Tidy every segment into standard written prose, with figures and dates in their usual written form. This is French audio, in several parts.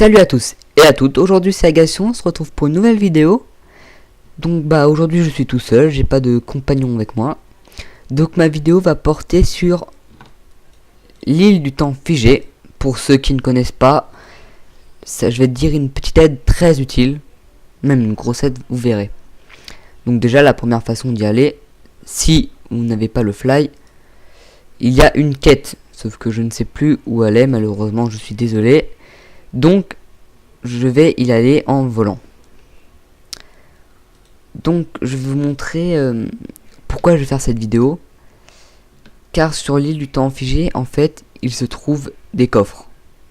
Salut à tous et à toutes, aujourd'hui c'est Agation, on se retrouve pour une nouvelle vidéo. Donc aujourd'hui je suis tout seul, j'ai pas de compagnon avec moi. Donc ma vidéo va porter sur l'île du temps figé. Pour ceux qui ne connaissent pas, ça, je vais te dire une petite aide très utile, même une grosse aide, vous verrez. Donc déjà la première façon d'y aller, si vous n'avez pas le fly, il y a une quête, sauf que je ne sais plus où elle est, malheureusement je suis désolé. Donc je vais y aller en volant. Donc je vais vous montrer pourquoi je vais faire cette vidéo. Car sur l'île du temps figé, en fait, il se trouve des coffres.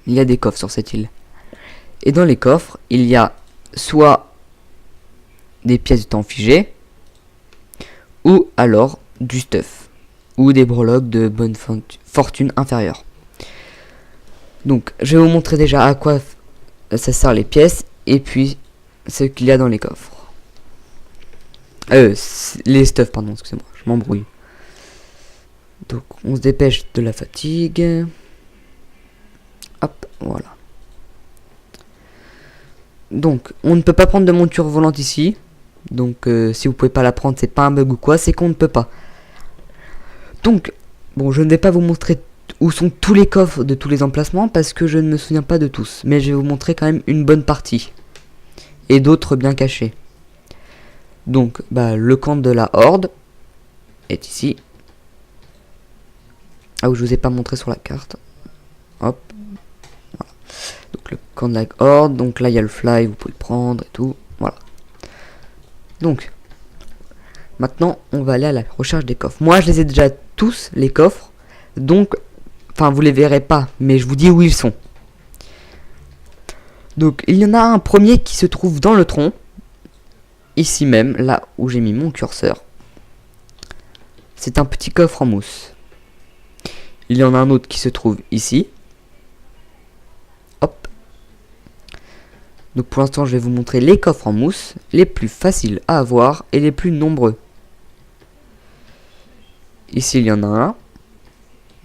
Il y a des coffres sur cette île. Et dans les coffres, il y a soit des pièces du temps figé, ou alors du stuff, ou des breloques de bonne fortune inférieure. Donc je vais vous montrer déjà à quoi ça sert les pièces et puis ce qu'il y a dans les coffres. Les stuff, pardon, excusez-moi, je m'embrouille. Donc on se dépêche de la fatigue. Hop, voilà. Donc on ne peut pas prendre de monture volante ici. Donc si vous pouvez pas la prendre, c'est pas un bug ou quoi, c'est qu'on ne peut pas. Donc bon, je ne vais pas vous montrer où sont tous les coffres de tous les emplacements parce que je ne me souviens pas de tous, mais je vais vous montrer quand même une bonne partie et d'autres bien cachés. Donc le camp de la horde est ici. Ah oui, je vous ai pas montré sur la carte. Hop, voilà. Donc le camp de la horde, donc là il y a le fly, vous pouvez le prendre et tout, voilà. Donc maintenant on va aller à la recherche des coffres. Moi je les ai déjà tous, les coffres, donc enfin vous les verrez pas, mais je vous dis où ils sont. Donc il y en a un premier qui se trouve dans le tronc, ici même, là où j'ai mis mon curseur. C'est un petit coffre en mousse. Il y en a un autre qui se trouve ici. Hop. Donc pour l'instant je vais vous montrer les coffres en mousse, les plus faciles à avoir et les plus nombreux. Ici il y en a un.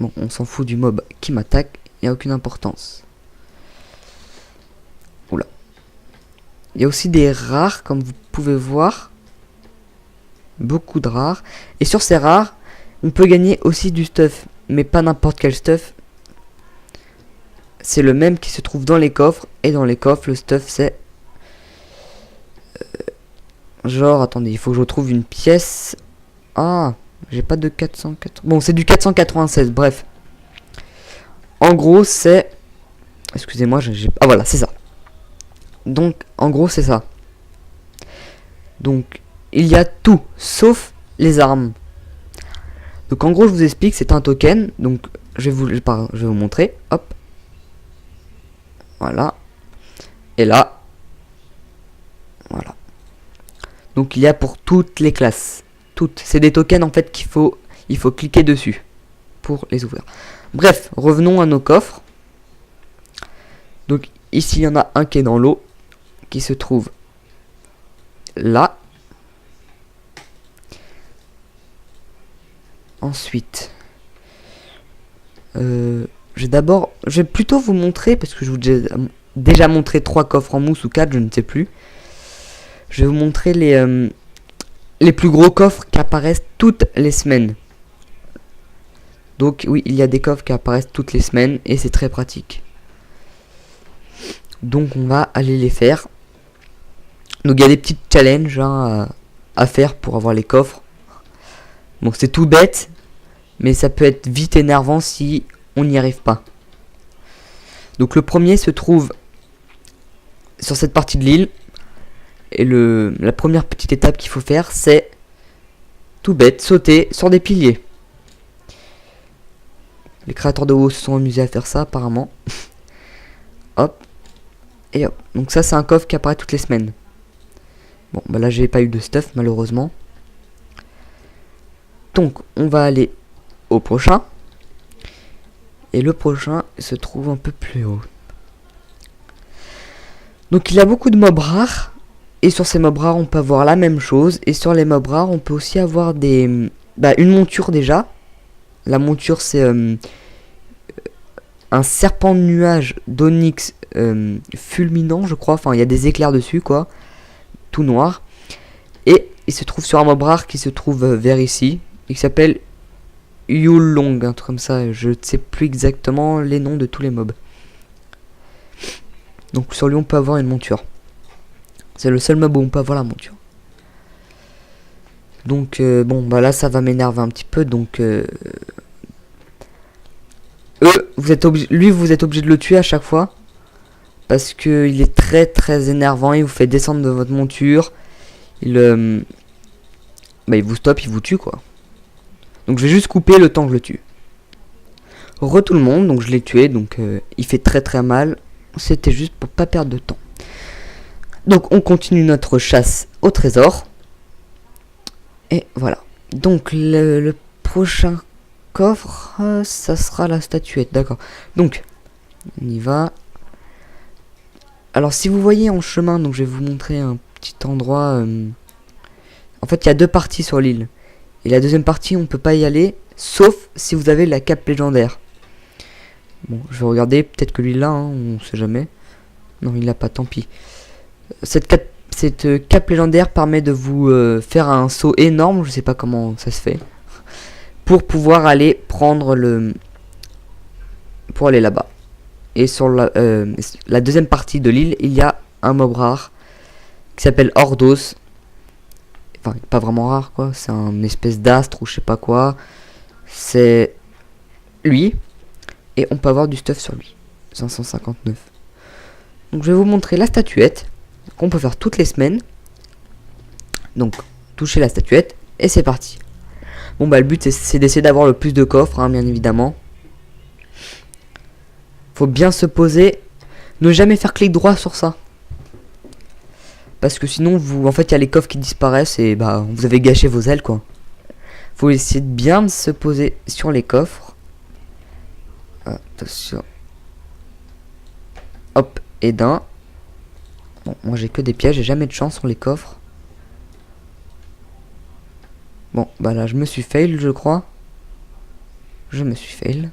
Bon, on s'en fout du mob qui m'attaque, il n'y a aucune importance. Oula. Il y a aussi des rares, comme vous pouvez voir. Beaucoup de rares. Et sur ces rares, on peut gagner aussi du stuff. Mais pas n'importe quel stuff. C'est le même qui se trouve dans les coffres. Et dans les coffres, le stuff c'est... genre, attendez, il faut que je retrouve une pièce. Ah, j'ai pas de 480. Bon, c'est du 496, bref. En gros, c'est... excusez-moi, ah voilà, c'est ça. Donc, en gros, c'est ça. Donc, il y a tout, sauf les armes. Donc, en gros, je vous explique, c'est un token. Donc, je vais vous montrer. Hop. Voilà. Et là. Voilà. Donc, il y a pour toutes les classes. Toutes. C'est des tokens, en fait, il faut cliquer dessus pour les ouvrir. Bref, revenons à nos coffres. Donc, ici, il y en a un qui est dans l'eau, qui se trouve là. Ensuite, je vais plutôt vous montrer, parce que je vous ai déjà montré 3 coffres en mousse ou 4, je ne sais plus. Je vais vous montrer les plus gros coffres qui apparaissent toutes les semaines. Donc oui, il y a des coffres qui apparaissent toutes les semaines et c'est très pratique. Donc on va aller les faire. Donc il y a des petits challenges à faire pour avoir les coffres. Bon, c'est tout bête, mais ça peut être vite énervant si on n'y arrive pas. Donc le premier se trouve sur cette partie de l'île. Et la première petite étape qu'il faut faire, c'est tout bête, sauter sur des piliers. Les créateurs de WoW se sont amusés à faire ça apparemment. Hop. Et hop. Donc ça c'est un coffre qui apparaît toutes les semaines. Bon là j'ai pas eu de stuff malheureusement. Donc on va aller au prochain. Et le prochain se trouve un peu plus haut. Donc il y a beaucoup de mobs rares. Et sur ces mobs rares on peut avoir la même chose. Et sur les mobs rares on peut aussi avoir une monture déjà. La monture c'est un serpent de nuage d'onyx fulminant, je crois. Enfin, il y a des éclairs dessus, quoi. Tout noir. Et il se trouve sur un mob rare qui se trouve vers ici. Et qui s'appelle Yulong, un truc comme ça. Je ne sais plus exactement les noms de tous les mobs. Donc sur lui, on peut avoir une monture. C'est le seul mob où on peut avoir la monture. Donc, bon, bah là, ça va m'énerver un petit peu. Donc, vous êtes obligé de le tuer à chaque fois. Parce que il est très très énervant. Il vous fait descendre de votre monture. Il vous stoppe, il vous tue, quoi. Donc je vais juste couper le temps que je le tue. Tout le monde, donc je l'ai tué. Donc il fait très très mal. C'était juste pour pas perdre de temps. Donc on continue notre chasse au trésor. Et voilà. Donc le prochain coffre, ça sera la statuette. D'accord. Donc on y va. Alors si vous voyez en chemin, donc je vais vous montrer un petit endroit. En fait il y a deux parties sur l'île. Et la deuxième partie on peut pas y aller. Sauf si vous avez la cape légendaire. Bon, je vais regarder. Peut-être que lui là, hein, on sait jamais. Non, il l'a pas, tant pis. Cette cape légendaire permet de vous faire un saut énorme. Je sais pas comment ça se fait. Pour pouvoir aller prendre pour aller là-bas. Et sur la deuxième partie de l'île, il y a un mob rare qui s'appelle Ordos. Enfin, pas vraiment rare, quoi. C'est un espèce d'astre ou je sais pas quoi. C'est lui. Et on peut avoir du stuff sur lui. 559. Donc je vais vous montrer la statuette. Qu'on peut faire toutes les semaines. Donc, toucher la statuette. Et c'est parti. Bon bah le but c'est d'essayer d'avoir le plus de coffres, hein, bien évidemment. Faut bien se poser. Ne jamais faire clic droit sur ça. Parce que sinon en fait il y a les coffres qui disparaissent. Et bah vous avez gâché vos ailes, quoi. Faut essayer de bien se poser sur les coffres. Attention. Hop, et d'un. Bon, moi j'ai que des pièges, j'ai jamais de chance sur les coffres. Bon, bah là je me suis fail, je crois. Je me suis fail.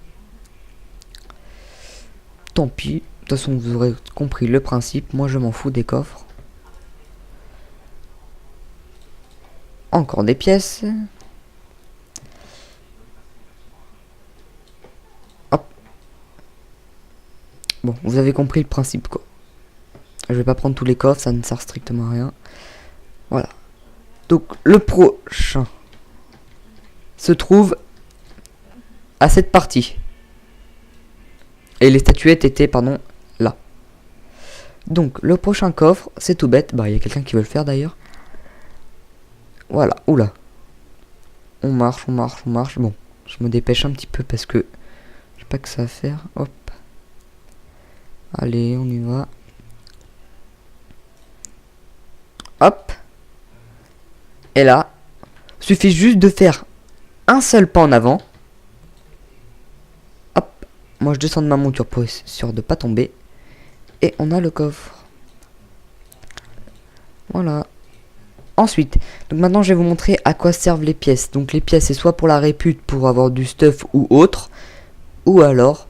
Tant pis. De toute façon, vous aurez compris le principe. Moi je m'en fous des coffres. Encore des pièces. Bon, vous avez compris le principe, quoi. Je vais pas prendre tous les coffres, ça ne sert strictement à rien. Voilà. Donc, le prochain se trouve à cette partie. Et les statuettes étaient, pardon, là. Donc, le prochain coffre, c'est tout bête. Bah, il y a quelqu'un qui veut le faire, d'ailleurs. Voilà, oula. On marche. Bon, je me dépêche un petit peu parce que je sais pas que ça à faire. Hop. Allez, on y va. Hop. Et là, suffit juste de faire un seul pas en avant. Hop. Moi, je descends de ma monture pour être sûr de pas tomber. Et on a le coffre. Voilà. Ensuite, donc maintenant, je vais vous montrer à quoi servent les pièces. Donc, les pièces, c'est soit pour la répute, pour avoir du stuff ou autre. Ou alors,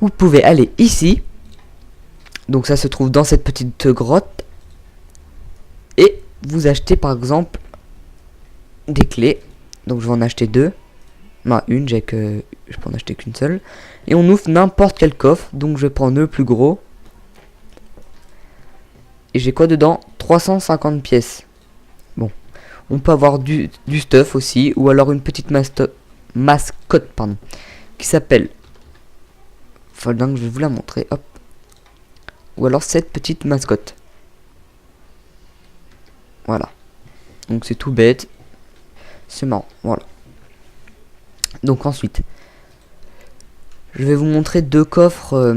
vous pouvez aller ici. Donc ça se trouve dans cette petite grotte. Et vous achetez par exemple des clés. Donc je vais en acheter deux. Non, une, je peux en acheter qu'une seule. Et on ouvre n'importe quel coffre. Donc je vais prendre le plus gros. Et j'ai quoi dedans? 350 pièces. Bon. On peut avoir du stuff aussi. Ou alors une petite mascotte, pardon. Qui s'appelle... Faudra que je vais vous la montrer. Hop. Ou alors cette petite mascotte. Voilà. Donc c'est tout bête. C'est marrant. Voilà. Donc ensuite. Je vais vous montrer deux coffres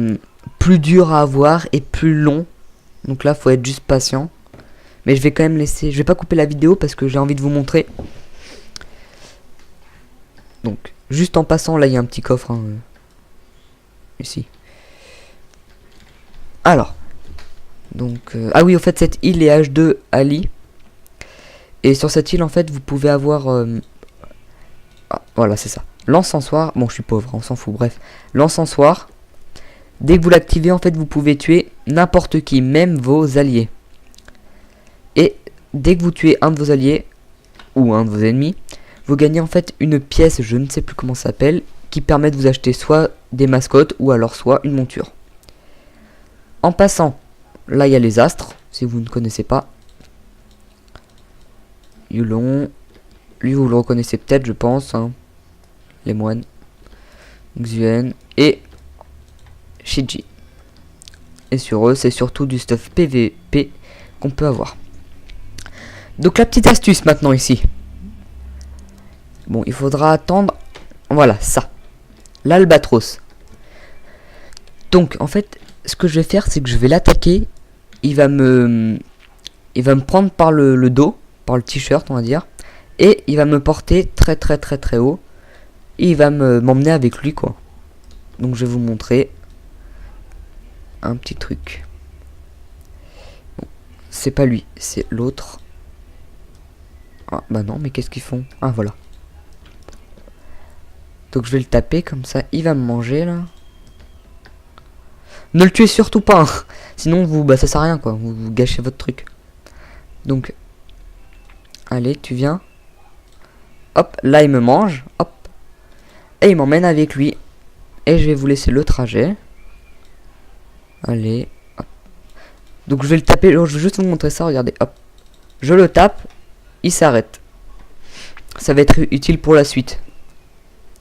plus durs à avoir et plus longs. Donc là, faut être juste patient. Mais je vais quand même laisser... Je vais pas couper la vidéo parce que j'ai envie de vous montrer. Donc, juste en passant, là, il y a un petit coffre. Hein, ici. Alors, donc, ah oui, en fait, cette île est H2 Ali. Et sur cette île, en fait, vous pouvez avoir... Ah, voilà, c'est ça. L'encensoir. Bon, je suis pauvre, on s'en fout, bref. L'encensoir. Dès que vous l'activez, en fait, vous pouvez tuer n'importe qui, même vos alliés. Et dès que vous tuez un de vos alliés, ou un de vos ennemis, vous gagnez en fait une pièce, je ne sais plus comment ça s'appelle, qui permet de vous acheter soit des mascottes, ou alors soit une monture. En passant, là il y a les astres, si vous ne connaissez pas. Yulon, lui vous le reconnaissez peut-être, je pense, hein. Les moines, Xuen et Shiji. Et sur eux, c'est surtout du stuff PVP qu'on peut avoir. Donc la petite astuce maintenant ici. Bon, il faudra attendre. Voilà, ça. L'albatros. Donc, en fait, ce que je vais faire, c'est que je vais l'attaquer. Il va me prendre par le dos, par le t-shirt, on va dire. Et il va me porter très haut. Et il va m'emmener avec lui, quoi. Donc, je vais vous montrer un petit truc. Bon, c'est pas lui, c'est l'autre. Ah, bah non, mais qu'est-ce qu'ils font? Ah, voilà. Donc je vais le taper comme ça, il va me manger là. Ne le tuez surtout pas, hein. Sinon vous, bah ça sert à rien quoi, vous gâchez votre truc. Donc, allez, tu viens. Hop, là il me mange, hop. Et il m'emmène avec lui. Et je vais vous laisser le trajet. Allez, hop. Donc je vais le taper, je vais juste vous montrer ça, regardez, hop. Je le tape, il s'arrête. Ça va être utile pour la suite.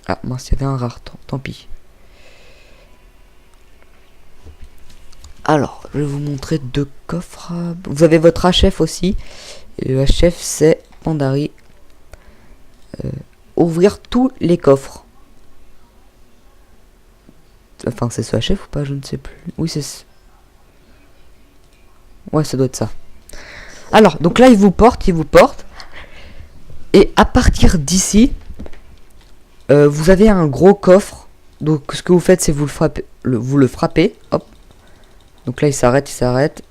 Ah, mince, il y avait un rare, tant pis. Alors, je vais vous montrer deux coffres. Vous avez votre HF aussi. Et le HF, c'est Pandari. Ouvrir tous les coffres. Enfin, c'est ce HF ou pas? Je ne sais plus. Oui, c'est... Ouais, ça doit être ça. Alors, donc là, il vous porte. Et à partir d'ici... vous avez un gros coffre. Donc ce que vous faites, c'est vous le frappez. Hop. Donc là il s'arrête.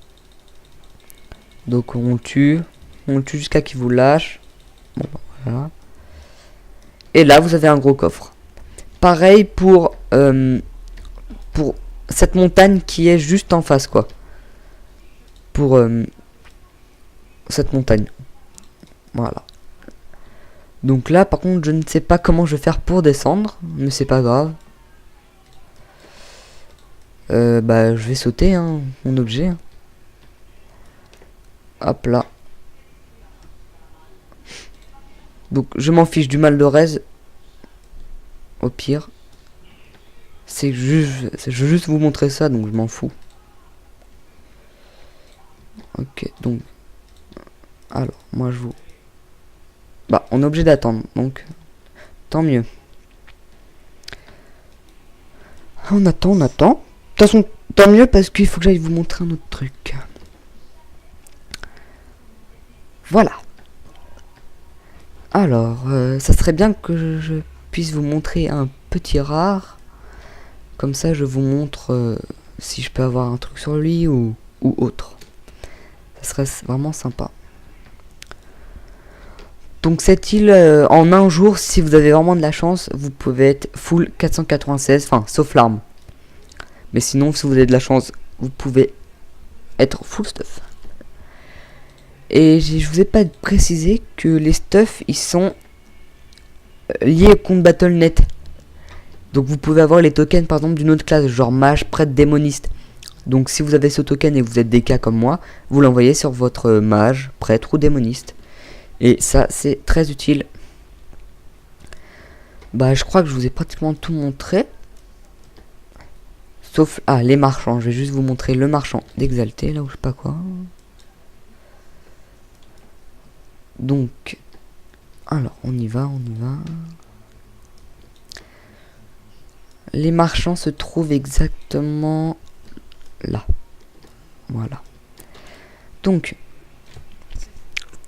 Donc on le tue jusqu'à qu'il vous lâche. Bon, voilà. Et là vous avez un gros coffre. Pareil pour cette montagne qui est juste en face quoi. Pour cette montagne. Voilà. Donc là, par contre, je ne sais pas comment je vais faire pour descendre, mais c'est pas grave. Bah, je vais sauter, hein, mon objet. Hop là. Donc, je m'en fiche du mal de raise. Au pire. Je veux juste vous montrer ça, donc je m'en fous. Ok, donc. Alors, moi je vous... Bah, on est obligé d'attendre, donc tant mieux. On attend. De toute façon, tant mieux parce qu'il faut que j'aille vous montrer un autre truc. Voilà. Alors, ça serait bien que je puisse vous montrer un petit rare. Comme ça, je vous montre si je peux avoir un truc sur lui ou autre. Ça serait vraiment sympa. Donc cette île, en un jour, si vous avez vraiment de la chance, vous pouvez être full 496, enfin, sauf l'arme. Mais sinon, si vous avez de la chance, vous pouvez être full stuff. Et je vous ai pas précisé que les stuffs, ils sont liés au compte Battle.net. Donc vous pouvez avoir les tokens, par exemple, d'une autre classe, genre mage, prêtre, démoniste. Donc si vous avez ce token et que vous êtes DK comme moi, vous l'envoyez sur votre mage, prêtre ou démoniste. Et ça, c'est très utile. Bah, je crois que je vous ai pratiquement tout montré. Sauf, ah, les marchands. Je vais juste vous montrer le marchand d'Exalté, là où je sais pas quoi. Donc, alors, on y va. Les marchands se trouvent exactement là. Voilà. Donc,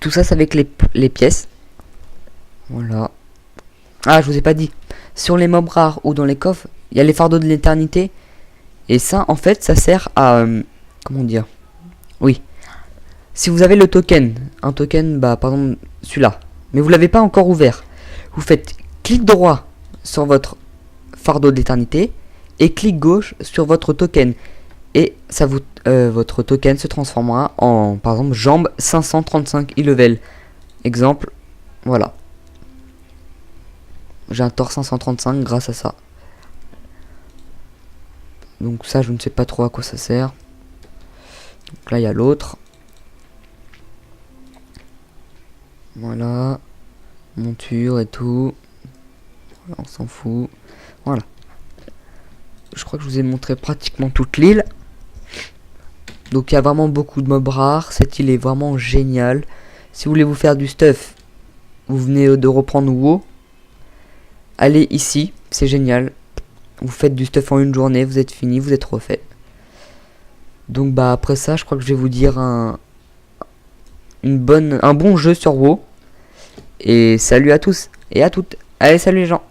tout ça, c'est avec les pièces. Voilà. Ah, je vous ai pas dit. Sur les mobs rares ou dans les coffres, il y a les fardeaux de l'éternité. Et ça, en fait, ça sert à... comment dire? Oui. Si vous avez le token, un token, bah, par exemple, celui-là, mais vous l'avez pas encore ouvert, vous faites clic droit sur votre fardeau de l'éternité et clic gauche sur votre token. Et ça vous, votre token se transformera en, par exemple, jambe 535 e-level. Exemple, voilà. J'ai un torse 535 grâce à ça. Donc ça, je ne sais pas trop à quoi ça sert. Donc là, il y a l'autre. Voilà. Monture et tout. Voilà, on s'en fout. Voilà. Je crois que je vous ai montré pratiquement toute l'île. Donc il y a vraiment beaucoup de mobs rares. Cette île est vraiment géniale. Si vous voulez vous faire du stuff, vous venez de reprendre WoW. Allez ici, c'est génial. Vous faites du stuff en une journée, vous êtes fini, vous êtes refait. Donc bah après ça, je crois que je vais vous dire un bon jeu sur WoW. Et salut à tous et à toutes. Allez, salut les gens.